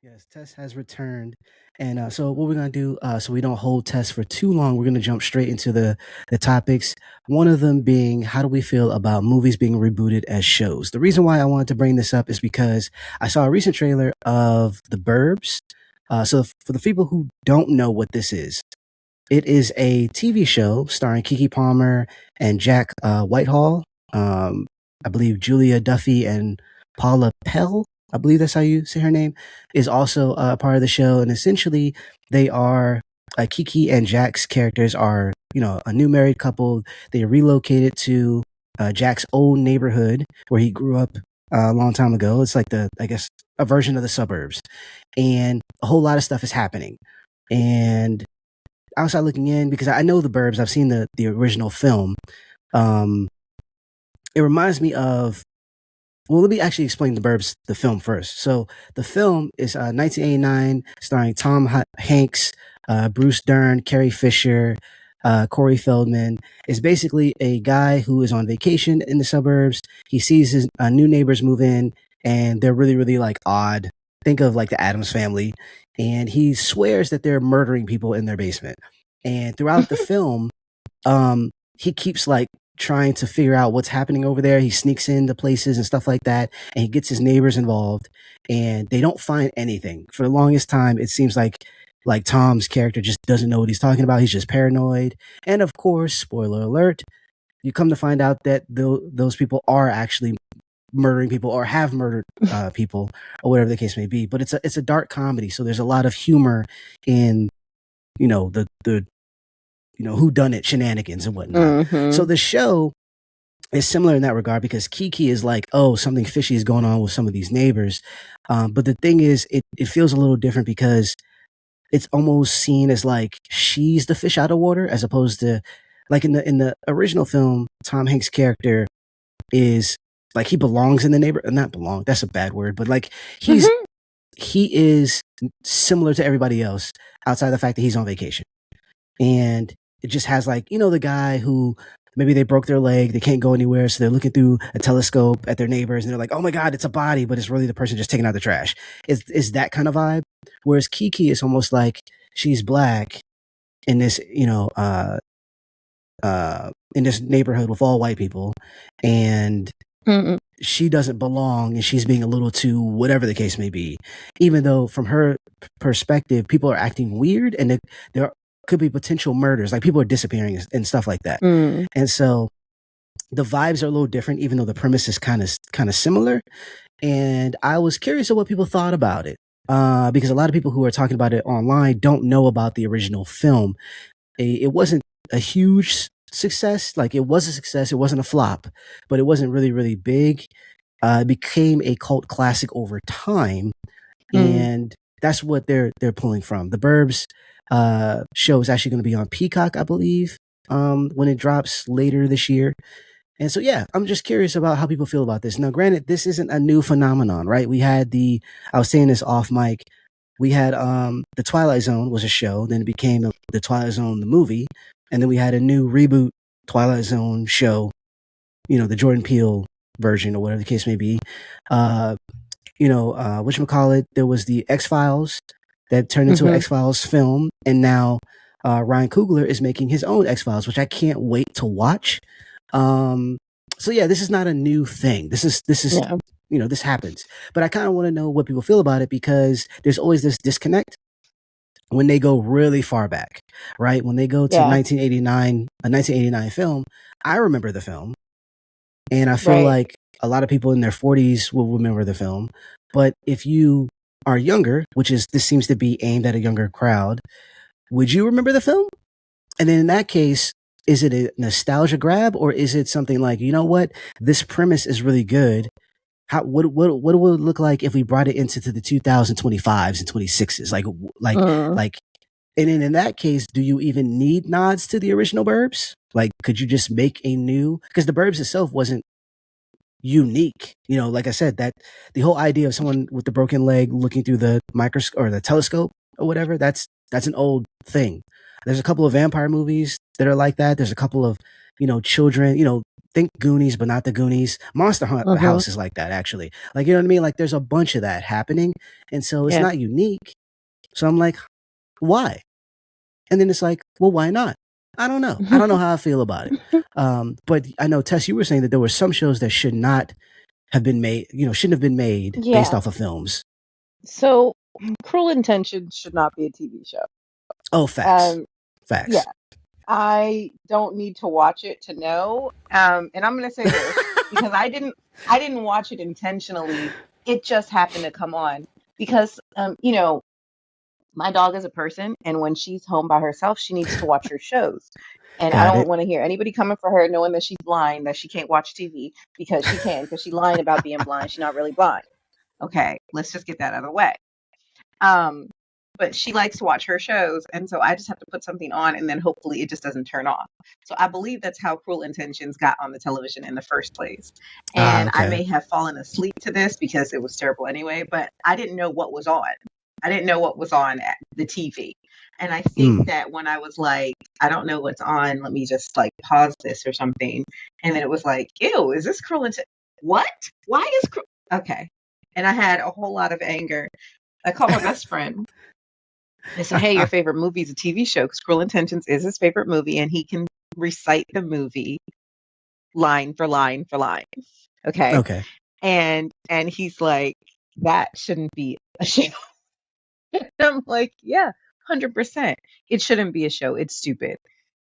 Yes, Tess has returned. And so what we're going to do, so we don't hold Tess for too long, we're going to jump straight into the topics. One of them being, how do we feel about movies being rebooted as shows? The reason why I wanted to bring this up is because I saw a recent trailer of The Burbs. So for the people who don't know what this is, it is a TV show starring Keke Palmer and Jack Whitehall. I believe Julia Duffy and Paula Pell, I believe that's how you say her name, is also a part of the show. And essentially, they are Kiki and Jack's characters are, a new married couple. They relocated to Jack's old neighborhood where he grew up a long time ago. It's like I guess, a version of the suburbs. And a whole lot of stuff is happening. And outside looking in, because I know The Burbs, I've seen the original film. It reminds me of, well, let me actually explain The Burbs, the film first. So the film is 1989, starring Tom Hanks, Bruce Dern, Carrie Fisher, Corey Feldman. It's basically a guy who is on vacation in the suburbs. He sees his new neighbors move in, and they're really, really like odd. Think of like the Addams Family. And he swears that they're murdering people in their basement. And throughout the film, he keeps like trying to figure out what's happening over there. He sneaks into places and stuff like that, and he gets his neighbors involved, and they don't find anything. For the longest time, it seems like Tom's character just doesn't know what he's talking about. He's just paranoid. And of course, spoiler alert, you come to find out that those people are actually murdering people or have murdered people or whatever the case may be. But it's a dark comedy, so there's a lot of humor in the whodunit shenanigans and whatnot. So the show is similar in that regard because Kiki is like, oh, something fishy is going on with some of these neighbors. But the thing is, it feels a little different because it's almost seen as like she's the fish out of water, as opposed to like in the original film, Tom Hanks' character is like he belongs in the neighborhood. Not belong, that's a bad word, but like he is similar to everybody else outside of the fact that he's on vacation. And it just has like, the guy who maybe they broke their leg, they can't go anywhere, so they're looking through a telescope at their neighbors, and they're like, oh my God, it's a body, but it's really the person just taking out the trash. It's that kind of vibe. Whereas Kiki is almost like she's black in this, in this neighborhood with all white people, and she doesn't belong, and she's being a little too whatever the case may be. Even though from her perspective, people are acting weird, and there could be potential murders, like people are disappearing and stuff like that. And so the vibes are a little different, even though the premise is kind of similar. And I was curious of what people thought about it, because a lot of people who are talking about it online don't know about the original film. It wasn't a huge success. Like, it was a success. It wasn't a flop, but it wasn't really, really big. It became a cult classic over time. And that's what they're pulling from. The Burbs show is actually going to be on Peacock, I believe, when it drops later this year. And so, yeah, I'm just curious about how people feel about this. Now, granted, this isn't a new phenomenon, right? I was saying this off mic. We had The Twilight Zone was a show, then it became The Twilight Zone, the movie. And then we had a new reboot Twilight Zone show, the Jordan Peele version or whatever the case may be. Whatchamacallit, there was the X-Files that turned into an X-Files film. And now Ryan Coogler is making his own X-Files, which I can't wait to watch. So yeah, this is not a new thing. This is this happens. But I kind of want to know what people feel about it, because there's always this disconnect when they go really far back, right? When they go to 1989 film, I remember the film, and I feel like a lot of people in their 40s will remember the film. But if you are younger, this seems to be aimed at a younger crowd, would you remember the film? And then in that case, is it a nostalgia grab, or is it something like, you know what, this premise is really good? What would it look like if we brought it into the 2025s and 26s? And then in that case, do you even need nods to the original Burbs? Like, could you just make a new? Because the Burbs itself wasn't unique. Like I said, that the whole idea of someone with the broken leg looking through the microscope or the telescope or whatever, that's an old thing. There's a couple of vampire movies that are like that. There's a couple of, children, think Goonies, but not the Goonies. Monster Mm-hmm. House is like that, actually. Like, you know what I mean? Like, there's a bunch of that happening. And so it's Yeah. not unique. So I'm like, why? And then it's like, well, why not? I don't know. I don't know how I feel about it. But I know, Tess, you were saying that there were some shows that should not have been made, shouldn't have been made based Yeah. off of films. So, Cruel Intentions should not be a TV show. Oh, facts. Um, yeah, Facts. I don't need to watch it to know. And I'm going to say this because I didn't watch it intentionally. It just happened to come on because, my dog is a person, and when she's home by herself, she needs to watch her shows. And I Got don't it. want to hear anybody coming for her knowing that she's blind, that she can't watch TV because she's lying about being blind. She's not really blind. Okay, let's just get that out of the way. Um, but she likes to watch her shows, and so I just have to put something on, and then hopefully it just doesn't turn off. So I believe that's how Cruel Intentions got on the television in the first place. And I Okay. may have fallen asleep to this because it was terrible anyway, but I didn't know what was on. I didn't know what was on at the TV. And I think Mm. that when I was like, I don't know what's on, let me just like pause this or something. And then it was like, ew, is this Cruel Intentions? What? Why is Cruel? Okay. And I had a whole lot of anger. I called my best friend. I said, hey, your favorite movie is a TV show because Cruel Intentions is his favorite movie, and he can recite the movie line for line for line. Okay. Okay. And he's like, that shouldn't be a show. And I'm like, yeah, 100%. It shouldn't be a show. It's stupid.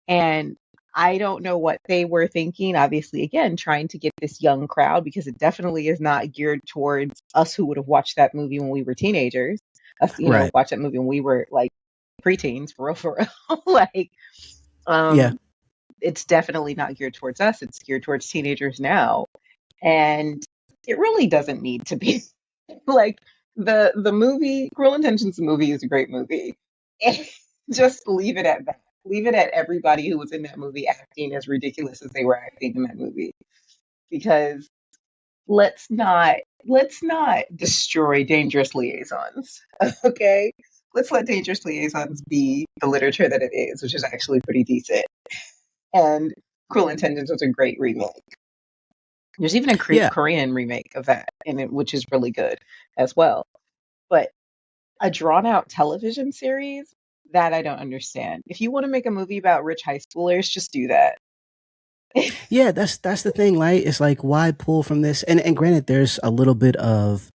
And I don't know what they were thinking. Obviously, again, trying to get this young crowd because it definitely is not geared towards us who would have watched that movie when we were teenagers. Us, Right. watch that movie when we were like preteens, for real, for real. Like, Yeah. um, it's definitely not geared towards us. It's geared towards teenagers now, and it really doesn't need to be. Like the movie Cruel Intentions, the movie is a great movie. And just leave it at that. Leave it at everybody who was in that movie acting as ridiculous as they were acting in that movie. Because let's not destroy Dangerous Liaisons. Okay? Let's let Dangerous Liaisons be the literature that it is, which is actually pretty decent. And Cruel Intentions was a great remake. There's even a Yeah. Korean remake of that in it, which is really good as well. But a drawn out television series, that I don't understand. If you want to make a movie about rich high schoolers, just do that. Yeah, that's the thing, right? It's like, why pull from this? And granted, there's a little bit of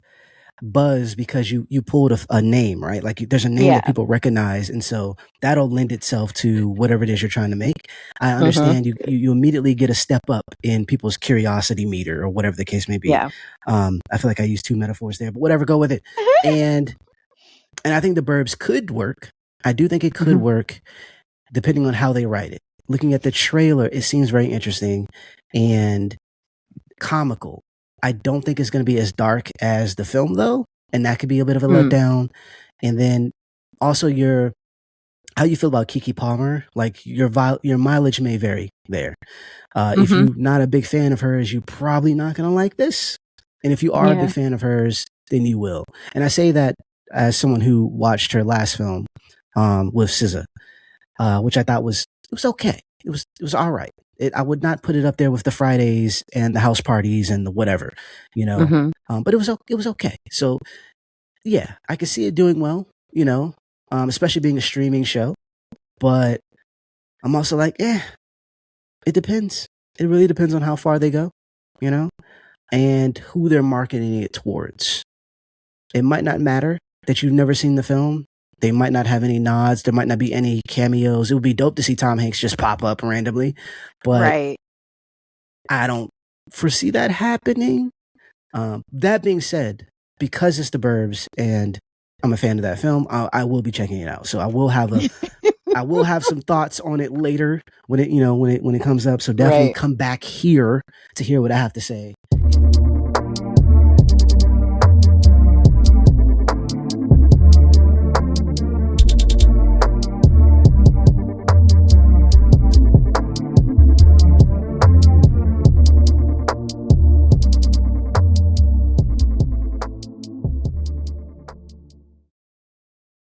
buzz because you pulled a name, right? Like, there's a name that Yeah. people recognize, and so that'll lend itself to whatever it is you're trying to make. I Hmm. understand you immediately get a step up in people's curiosity meter or whatever the case may be. Yeah. I feel like I used two metaphors there, but whatever, go with it. And I think the Burbs could work. I do think it could Hmm. work depending on how they write it. Looking at the trailer, it seems very interesting and comical. I don't think it's going to be as dark as the film, though, and that could be a bit of a Mm. letdown. And then also how you feel about Kiki Palmer. Like, your mileage may vary there. If Hmm. you're not a big fan of hers, you're probably not going to like this. And if you are a big Yeah. fan of hers, then you will. And I say that as someone who watched her last film with SZA, which I thought it was okay. It was all right. I would not put it up there with the Fridays and the house parties and the whatever, you know. Hmm. But it was okay. So yeah, I could see it doing well, especially being a streaming show. But I'm also like, it depends. It really depends on how far they go, you know, and who they're marketing it towards. It might not matter that you've never seen the film. They might not have any nods. There might not be any cameos. It would be dope to see Tom Hanks just pop up randomly, but Right. I don't foresee that happening. That being said, because it's the Burbs and I'm a fan of that film, I will be checking it out. So I will have some thoughts on it later when it comes up. So definitely Right. come back here to hear what I have to say